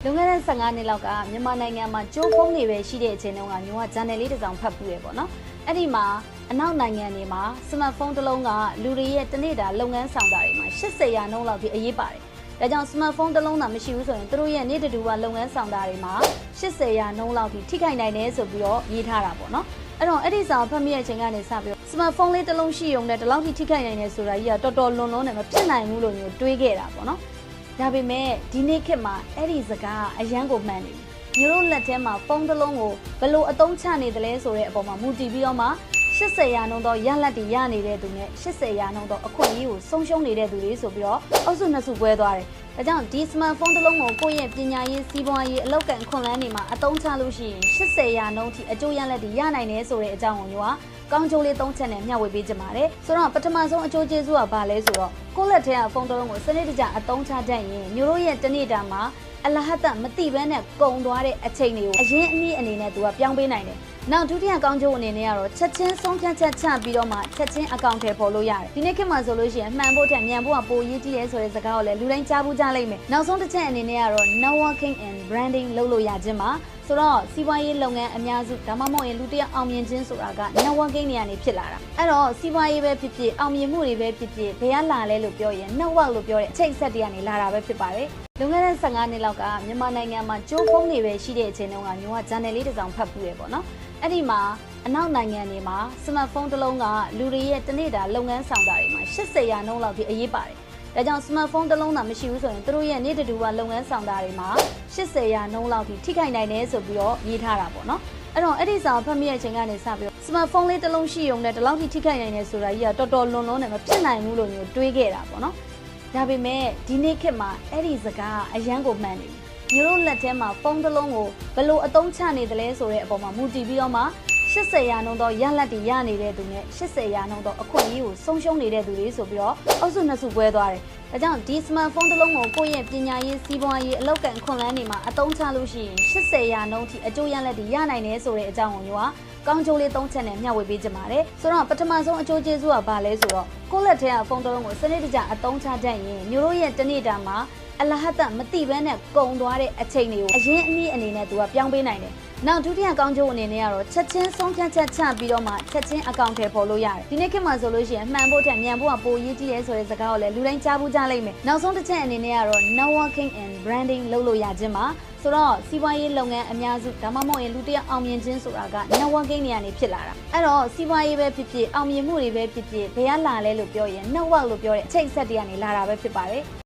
လွန်ခဲ့တဲ့15နှစ်လောက်ကမြန်မာနိုင်ငံမှာကျိုးဖုံးတွေပဲရှိတဲ့အချိန်တုန်းကညောကဂျန်နယ်လေးတစ်စောင်ဖတ်ပူးရပေါ့နော်အဲ့ဒီမှာအနောက်နိုင်ငံတွေမှာစမတ်ဖုန်းတစ်လုံးကလူတွေရဲ့တနေ့တာလုပ်ငန်းဆောင်တာတွေမှာ80ရာနှုန်းလောက်ထိအရေးပါတယ်ဒါကြောင့်စမတ်ဖုန်းတစ်လုံးသာမရှိဘူးဆိုရင်သူတို့ရဲ့နေ့တူကလုပ်ငန်းဆောင်တာတွေမှာ80ရာနှုန်းလောက်ထိထိခိုက်နိုင်တယ်ဆိုပြီးတော့ရေးထားတာပေါ့နော်အဲ့တော့အဲ့ဒီစာဖတ်မိတဲ့အချိန်ကနေစပြီးတော့စမတ်ဖုန်းလေးတစ်လုံးရှိုံနဲ့ဒီလောက်ထိထိခိုက်နိုင်တယ်ဆိုတာကြီးကတော်တော်လွန်လွန်းတယ်မဖြစ်နိုင်ဘူးလို့မျိုးတွေးခဲ့တာပေါ့နော်ဒါပေမဲ့ဒီနေ့ခေတ်မှာအဲ့ဒီစကားအရန်ကိုမှန်နေပြီမျိုးတို့လက်ထဲမှာဖုန်းတစ်လုံးကိုဘယ်လိုအသုံးချနေသလဲဆိုတဲ့အပေါ်မှာမူတည်ပြီးတော့မှ80ရာနှုန်းတော့ရလက်တွေရနေတဲ့သူနဲ့80ရာနှုန်းတော့အခွင့်အရေးကိုဆုံးရှုံးနေတဲ့သူတွေဆိုပြီးတော့အုပ်စုနှစ်စုကွဲသွားတယ်ဒါကြောင့်ဒီစမတ်ဖုန်းတစ်လုံးကိုကိုယ့်ရဲ့ပညာရေးစီးပွားရေးအလောက်ကန်ခွန်လန်းတွေမှာအသုံးချလို့ရှိရင်80ရာနှုန်းထိအကျိုးရလက်တွေရနိုင်တယ်ဆိုတဲ့အကြောင်းကိုမျိုးကကောင်းကျိုးလေး3ချက်နဲ့မျှဝေပေးကြပါတယ်ဆိုတော့ပထမဆုံးအကျိုးကျေးဇူးကဘာလဲဆိုတော့ကိုယ့်လက်ထဲကဖုန်းတစ်လုံးကိုစနစ်တကျအသုံးချတတ်ရင်မျိုးတို့ရဲ့တနေ့တာမှာအလဟတ်တမတိဘဲနဲ့ကုံသွားတဲ့အချိန်တွေကိုအရင်အနည်းအနေနဲ့သူကပြောင်းပေးနိုင်တယ်နောက်ဒုတိယကောင်းကျိုးအနေနဲ့ကတော့ချက်ချင်းဆုံးဖြတ်ချက်ချပြီးတော့မှချက်ချင်းအကောင့်ထဲပေါ်လို့ရတယ်ဒီနေ့ခေတ်မှာဆိုလို့ရှိရင်မှန်ဖို့ထက်မြန်ဖို့ကပိုရေးကြည့်ရဲဆိုတဲ့စကားကိုလည်းလူတိုင်းကြားဘူးကြားလိမ့်မယ်နောက်ဆုံးတစ်ချက်အနေနဲ့ကတော့ networking and branding လုပ်လို့ရခြင်းပါဆိုတော့စီးပွားရေးလုပ်ငန်းအများစုဒါမှမဟုတ်ရင်လူတစ်ယောက်အောင်မြင်ခြင်းဆိုတာက networking နေရာနေဖြစ်လာတာအဲ့တော့စီးပွားရေးပဲဖြစ်ဖြစ်အောင်မြင်မှုတွေပဲဖြစ်ဖြစ်ဘယ်ကလာလဲလို့ပြောရင် network လို့ပြောတဲ့အချိတ်ဆက်တွေကနေလာတာပဲဖြစ်ပါတယ်လွန်ခဲ့တဲ့15နှစ်လောက်ကမြန်မာနိုင်ငံမှာကျိုးဖုံးတွေပဲရှိတဲ့အချိန်တုန်းကညောကဂျန်နယ်လေးတစ်စောင်ဖတ်ပူးရပေါ့နော်အဲ့ဒီမှာအနောက်နိုင်ငံတွေမှာစမတ်ဖုန်းတစ်လုံးကလူတွေရဲ့တနေ့တာလုပ်ငန်းဆောင်တာတွေမှာ80ရာနှုန်းလောက်ထိအရေးပါတယ်ဒါကြောင့်စမတ်ဖုန်းတစ်လုံးသာမရှိဘူးဆိုရင်သူတို့ရဲ့နေ့တူကလုပ်ငန်းဆောင်တာတွေမှာ80ရာနှုန်းလောက်ထိထိခိုက်နိုင်တယ်ဆိုပြီးတော့ရေးထားတာပေါ့နော်အဲ့တော့အဲ့ဒီစာဖတ်မိတဲ့အချိန်ကနေစပြီးတော့စမတ်ဖုန်းလေးတစ်လုံးရှိုံနဲ့ဒီလောက်ထိထိခိုက်နိုင်တယ်ဆိုတာကြီးကတော်တော်လွန်လွန်းတယ်မဖြစ်နိုင်ဘူးလို့မျိုးတွေးခဲ့တာပေါ့နော်ဒါပေမဲ့ဒီနေ့ခေတ်မှာအဲ့ဒီစကားအရန်ကိုမှန်နေပြီမျိုးတို့လက်ထဲမှာဖုန်းတစ်လုံးကိုဘယ်လိုအသုံးချနေသလဲဆိုတဲ့အပေါ်မှာမူတည်ပြီးတော့မှ80ရာနှုန်းတော့ရလက်တွေရနေတဲ့သူနဲ့80ရာနှုန်းတော့အခွင့်အရေးကိုဆုံးရှုံးနေတဲ့သူတွေဆိုပြီးတော့အုပ်စုနှစ်စုကွဲသွားတယ်။ဒါကြောင့်ဒီစမတ်ဖုန်းတစ်လုံးကိုကိုယ့်ရဲ့ပညာရေးစီးပွားရေးအလောက်ကန်ခွန်လန်းတွေမှာအသုံးချလို့ရှိရင်80ရာနှုန်းထိအကျိုးရလက်တွေရနိုင်တယ်ဆိုတဲ့အကြောင်းကိုမျိုးကကောင်းကျိုးလေး3ချက်နဲ့မျှဝေပေးကြပါတယ်။ဆိုတော့ပထမဆုံးအကျိုးကျေးဇူးကဘာလဲဆိုတော့ကိုယ့်လက်ထဲကဖုန်းတစ်လုံးကိုစနစ်တကျအသုံးချတတ်ရင်မျိုးတို့ရဲ့တနေ့တာမှာအလဟတ်တမတိဘဲနဲ့ကုံသွားတဲ့အချိန်တွေကိုအရင်အနည်းအနေနဲ့သူကပြောင်းပေးနိုင်တယ်နောက်ဒုတိယကောင်းကျိုးအနေနဲ့ကတော့ချက်ချင်းဆုံးဖြတ်ချက်ချပြီးတော့မှချက်ချင်းအကောင့်ထဲပေါ်လို့ရတယ်ဒီနေ့ခေတ်မှာဆိုလို့ရှိရင်မှန်ဖို့ထက်မြန်ဖို့ကပိုရေးကြည့်ရဲဆိုတဲ့စကားကိုလည်းလူတိုင်းကြားဘူးကြားလိမ့်မယ်နောက်ဆုံးတစ်ချက်အနေနဲ့ကတော့ networking and branding လုပ်လို့ရခြင်းပါဆိုတော့စီးပွားရေးလုပ်ငန်းအများစုဒါမှမဟုတ်ရင်လူတစ်ယောက်အောင်မြင်ခြင်းဆိုတာက networking နေရာနေဖြစ်လာတာအဲ့တော့စီးပွားရေးပဲဖြစ်ဖြစ်အောင်မြင်မှုတွေပဲဖြစ်ဖြစ်ဘယ်ကလာလဲလို့ပြောရင် network လို့ပြောတဲ့အချိတ်ဆက်တွေကနေလာတာပဲဖြစ်ပါတယ်